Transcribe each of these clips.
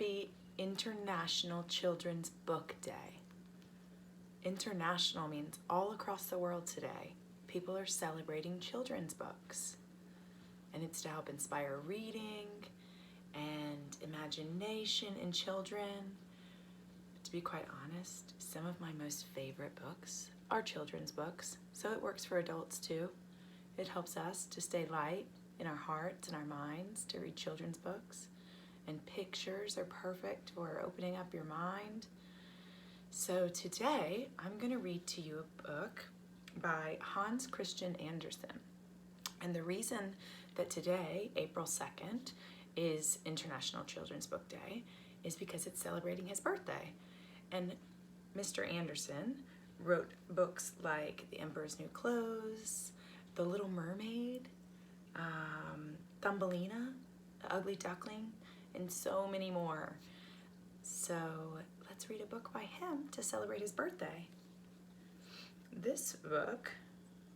Happy International Children's Book Day. International means all across the world today, people are celebrating children's books. And it's to help inspire reading and imagination in children. To be quite honest, some of my most favorite books are children's books, so it works for adults too. It helps us to stay light in our hearts and our minds to read children's books. And pictures are perfect for opening up your mind. So today, I'm going to read to you a book by Hans Christian Andersen. And the reason that today, April 2nd, is International Children's Book Day is because it's celebrating his birthday. And Mr. Andersen wrote books like The Emperor's New Clothes, The Little Mermaid, Thumbelina, The Ugly Duckling, and so many more. So let's read a book by him to celebrate his birthday. This book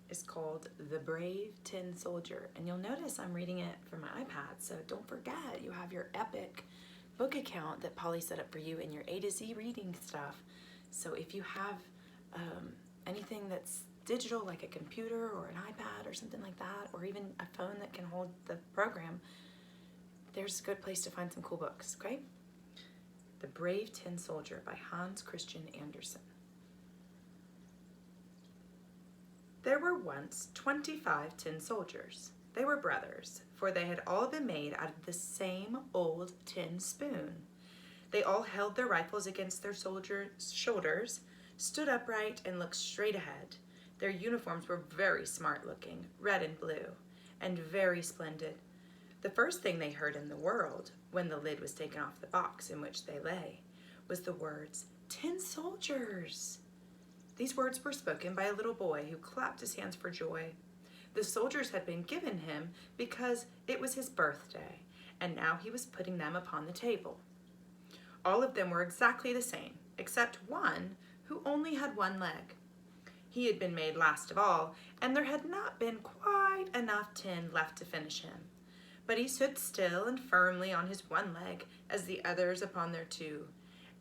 is called The Brave Tin Soldier, and you'll notice I'm reading it from my iPad, so don't forget you have your epic book account that Polly set up for you and your A to Z reading stuff. So if you have anything that's digital, like a computer or an iPad or something like that, or even a phone that can hold the program, there's a good place to find some cool books, okay? The Brave Tin Soldier by Hans Christian Andersen. There were once 25 tin soldiers. They were brothers, for they had all been made out of the same old tin spoon. They all held their rifles against their soldiers' shoulders, stood upright, and looked straight ahead. Their uniforms were very smart looking, red and blue, and very splendid. The first thing they heard in the world, when the lid was taken off the box in which they lay, was the words, "Tin soldiers." These words were spoken by a little boy who clapped his hands for joy. The soldiers had been given him because it was his birthday, and now he was putting them upon the table. All of them were exactly the same, except one who only had one leg. He had been made last of all, and there had not been quite enough tin left to finish him. But he stood still and firmly on his one leg as the others upon their two,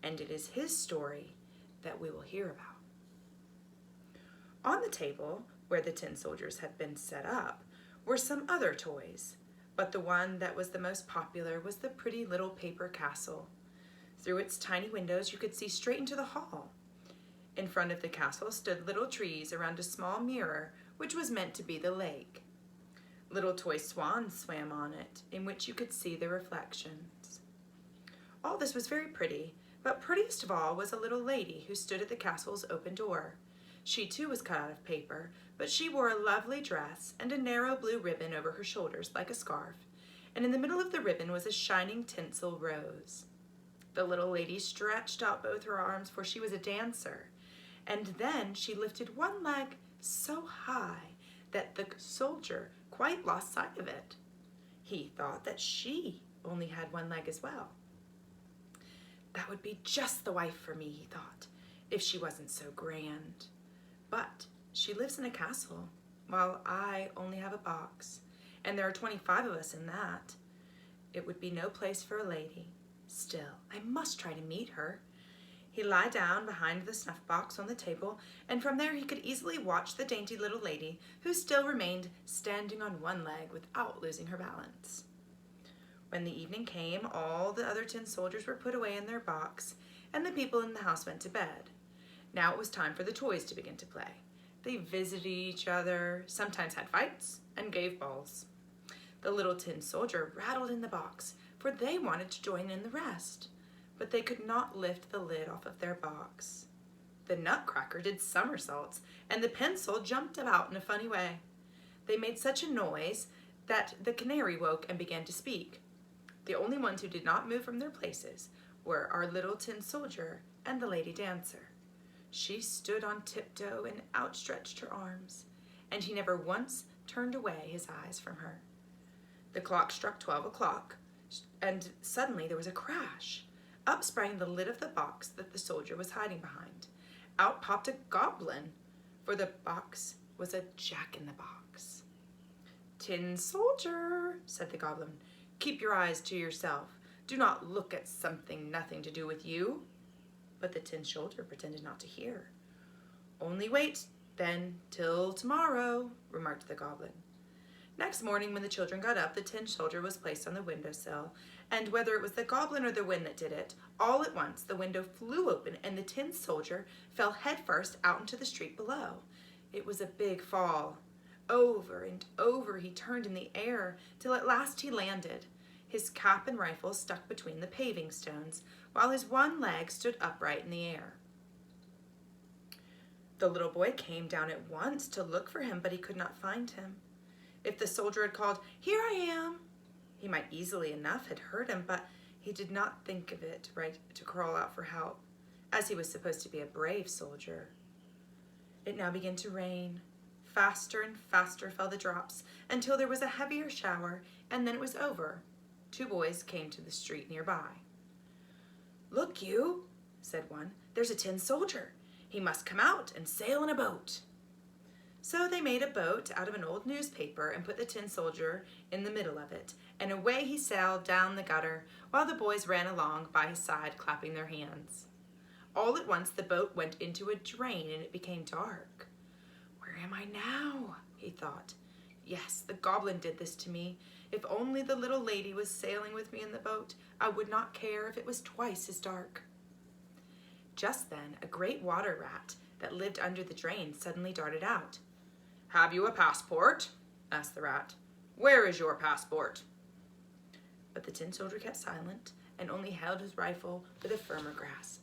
and it is his story that we will hear about. On the table, where the tin soldiers had been set up, were some other toys, but the one that was the most popular was the pretty little paper castle. Through its tiny windows you could see straight into the hall. In front of the castle stood little trees around a small mirror, which was meant to be the lake. Little toy swans swam on it, in which you could see the reflections. All this was very pretty, but prettiest of all was a little lady who stood at the castle's open door. She too was cut out of paper, but she wore a lovely dress and a narrow blue ribbon over her shoulders like a scarf, and in the middle of the ribbon was a shining tinsel rose. The little lady stretched out both her arms, for she was a dancer, and then she lifted one leg so high that the soldier quite lost sight of it. He thought that she only had one leg as well. That would be just the wife for me, he thought, if she wasn't so grand. But she lives in a castle, while I only have a box, and there are 25 of us in that. It would be no place for a lady. Still, I must try to meet her. He lay down behind the snuff box on the table, and from there he could easily watch the dainty little lady, who still remained standing on one leg without losing her balance. When the evening came, all the other tin soldiers were put away in their box, and the people in the house went to bed. Now it was time for the toys to begin to play. They visited each other, sometimes had fights, and gave balls. The little tin soldier rattled in the box, for they wanted to join in the rest, but they could not lift the lid off of their box. The nutcracker did somersaults, and the pencil jumped about in a funny way. They made such a noise that the canary woke and began to speak. The only ones who did not move from their places were our little tin soldier and the lady dancer. She stood on tiptoe and outstretched her arms, and he never once turned away his eyes from her. The clock struck 12 o'clock, and suddenly there was a crash. Up sprang the lid of the box that the soldier was hiding behind. Out popped a goblin, for the box was a jack-in-the-box. "Tin soldier," said the goblin, "keep your eyes to yourself. Do not look at something nothing to do with you." But the tin soldier pretended not to hear. "Only wait, then, till tomorrow," remarked the goblin. Next morning, when the children got up, the tin soldier was placed on the windowsill, and whether it was the goblin or the wind that did it, all at once the window flew open and the tin soldier fell headfirst out into the street below. It was a big fall. Over and over he turned in the air, till at last he landed. His cap and rifle stuck between the paving stones, while his one leg stood upright in the air. The little boy came down at once to look for him, but he could not find him. If the soldier had called, "Here I am," he might easily enough have heard him, but he did not think of it right to crawl out for help, as he was supposed to be a brave soldier. It now began to rain. Faster and faster fell the drops, until there was a heavier shower, and then it was over. Two boys came to the street nearby. "Look you," said one, "there's a tin soldier. He must come out and sail in a boat." So they made a boat out of an old newspaper and put the tin soldier in the middle of it, and away he sailed down the gutter, while the boys ran along by his side, clapping their hands. All at once the boat went into a drain, and it became dark. "Where am I now?" he thought. "Yes, the goblin did this to me. If only the little lady was sailing with me in the boat, I would not care if it was twice as dark." Just then a great water rat that lived under the drain suddenly darted out. "Have you a passport?" asked the rat. "Where is your passport?" But the tin soldier kept silent and only held his rifle with a firmer grasp.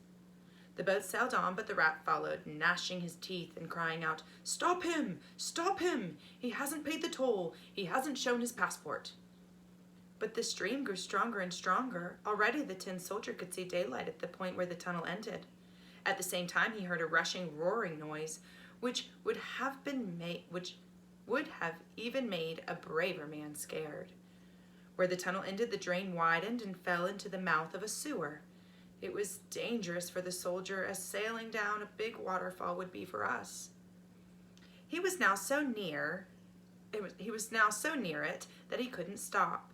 The boat sailed on, but the rat followed, gnashing his teeth and crying out, "Stop him! Stop him! He hasn't paid the toll. He hasn't shown his passport." But the stream grew stronger and stronger. Already the tin soldier could see daylight at the point where the tunnel ended. At the same time he heard a rushing, roaring noise, which would have even made a braver man scared. Where the tunnel ended, the drain widened and fell into the mouth of a sewer. It was dangerous for the soldier, as sailing down a big waterfall would be for us. He was now so near it that he couldn't stop.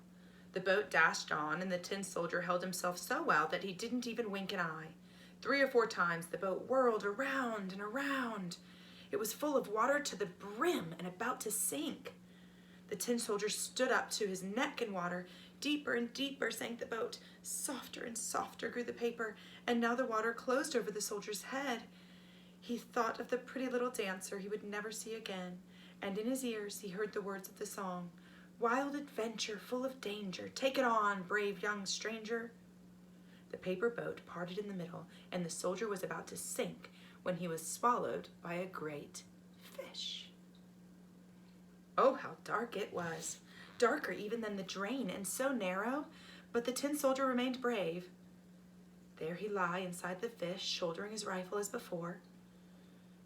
The boat dashed on, and the tin soldier held himself so well that he didn't even wink an eye. 3 or 4 times the boat whirled around and around. It was full of water to the brim and about to sink. The tin soldier stood up to his neck in water. Deeper and deeper sank the boat. Softer and softer grew the paper, and now the water closed over the soldier's head. He thought of the pretty little dancer he would never see again, and in his ears he heard the words of the song, "Wild adventure, full of danger, take it on, brave young stranger." The paper boat parted in the middle, and the soldier was about to sink when he was swallowed by a great fish. Oh, how dark it was! Darker even than the drain, and so narrow, but the tin soldier remained brave. There he lay inside the fish, shouldering his rifle as before.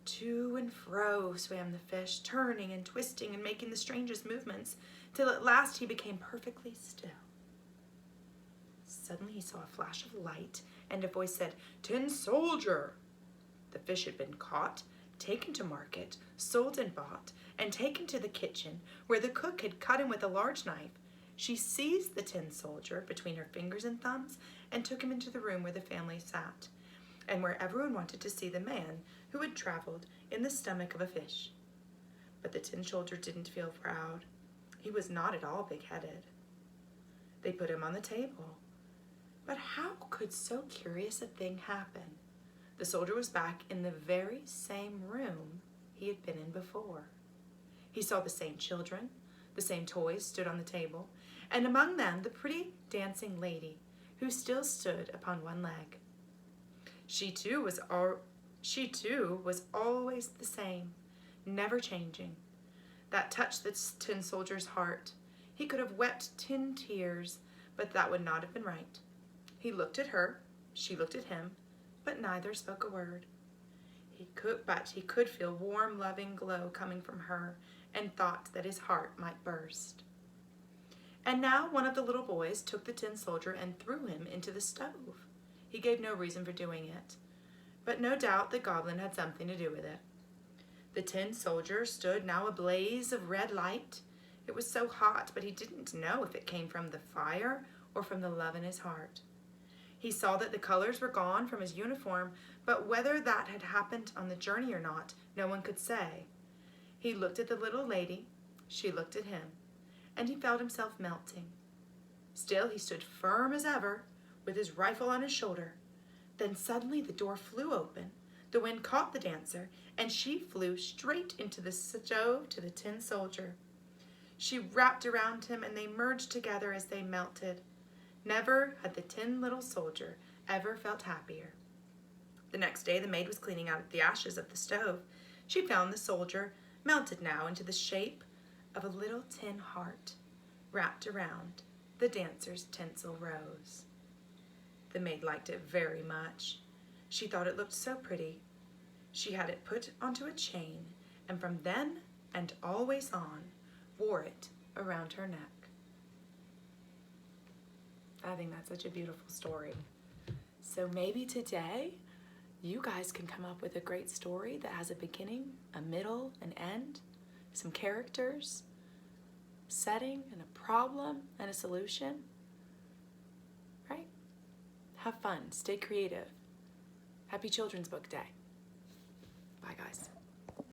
To and fro swam the fish, turning and twisting and making the strangest movements, till at last he became perfectly still. Suddenly he saw a flash of light, and a voice said, "Tin soldier!" The fish had been caught, taken to market, sold and bought, and taken to the kitchen, where the cook had cut him with a large knife. She seized the tin soldier between her fingers and thumbs and took him into the room where the family sat, and where everyone wanted to see the man who had traveled in the stomach of a fish. But the tin soldier didn't feel proud. He was not at all big-headed. They put him on the table. But how could so curious a thing happen? The soldier was back in the very same room he had been in before. He saw the same children, the same toys stood on the table, and among them the pretty dancing lady, who still stood upon one leg. She too was always the same, never changing. That touched the tin soldier's heart. He could have wept tin tears, but that would not have been right. He looked at her, she looked at him, but neither spoke a word. He could feel warm, loving glow coming from her, and thought that his heart might burst. And now one of the little boys took the tin soldier and threw him into the stove. He gave no reason for doing it, but no doubt the goblin had something to do with it. The tin soldier stood now a blaze of red light. It was so hot, but he didn't know if it came from the fire or from the love in his heart. He saw that the colors were gone from his uniform, but whether that had happened on the journey or not, no one could say. He looked at the little lady, she looked at him, and he felt himself melting. Still he stood firm as ever, with his rifle on his shoulder. Then suddenly the door flew open, the wind caught the dancer, and she flew straight into the stove to the tin soldier. She wrapped around him, and they merged together as they melted. Never had the tin little soldier ever felt happier. The next day the maid was cleaning out the ashes of the stove. She found the soldier melted now into the shape of a little tin heart wrapped around the dancer's tinsel rose. The maid liked it very much. She thought it looked so pretty. She had it put onto a chain, and from then and always on, wore it around her neck. I think that's such a beautiful story. So maybe today you guys can come up with a great story that has a beginning, a middle, an end, some characters, setting, and a problem and a solution. Right? Have fun. Stay creative. Happy Children's Book Day. Bye, guys.